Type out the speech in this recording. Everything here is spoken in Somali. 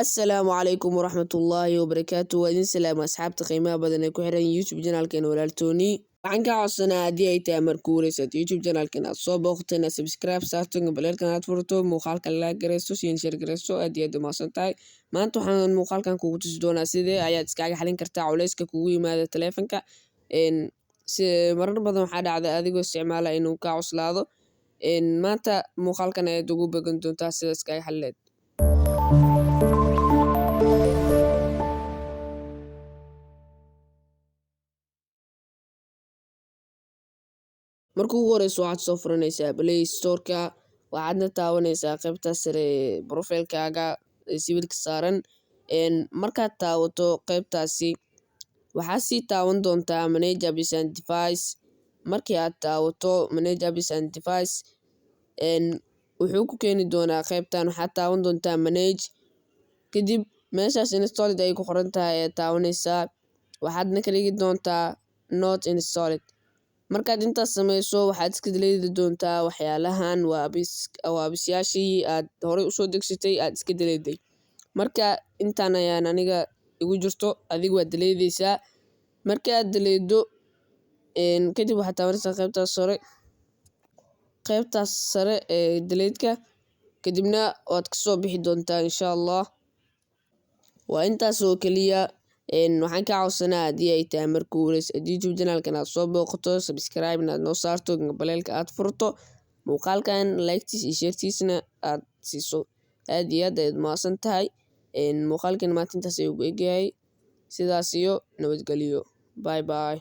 Assalaamu calaykum waraxmatullaahi wabarakaatu. Waa idin salaamo asxaabta qiimaha badan ee ku xiran YouTube channelkeena walaal Tony. Waxaan ka codsanaa haddii ay tahay markuu wareysato YouTube channelkeena aad soo booqato inaad subscribe saarto, gambaleelkana aad furto, muuqaalka like gareyso, siin share gareyso, aad iyo aad u mahadsan tahay. Maanta waxaan muuqaalkan kugu tusi doonaa sidee ayaad iskaga xalin kartaa culeyska kugu yimaada taleefanka. Marar badan waxaa dhacda adigoo isticmaala inuu kaa cuslaado. Maanta muuqaalkan ayaad ugu bogan doontaa sida iskaga xalileed. Marka ugu horeyso waxaad soo furanaysaa Play Store-ka, waxaadna taabanaysaa qaybta sare ee profile-kaaga ee sawirka saaran. Markaad taabato qaybtaasi waxaad sii taaban doontaa Manage Apps and Device. Markii aad taabato Manage Apps and Device, wuxuu ku keeni doonaa qaybtan. Waxaad taaban doontaa Manage, kadib meeshaas Installed ay ku qoran tahay ayaad taabanaysaa. Waxaadna ka dhigi doontaa Not Installed. Markaad intaas sameyso waxaad iska delete doontaa waxyaalahan waa apps-yaashii aad horey usoo degsatay aad iska deleteday. Marka intaan ayaan aniga igu jirto, adigu waad deleedeysaa. Marka aad deleedo kadib waxaad taabanaysaa qaybtaas sare ee delete-ka, kadibna waad kasoo bixi doontaa insha Allah. Waa intaas oo keliya. Waxaan ka codsanaa haddii ay tahay markuu wareysato YouTube channelkan aad soo booqato, subscribe inaad noo saarto, gambaleelka aad furto, muuqaalkan like-tiis iyo share-tiisna aad siiso. Aad iyo aad ayaad mahadsan tahay. Muuqaalkan maanta intaas ayuu ku egyahay. Sidaas iyo nabadgelyo. Bye bye.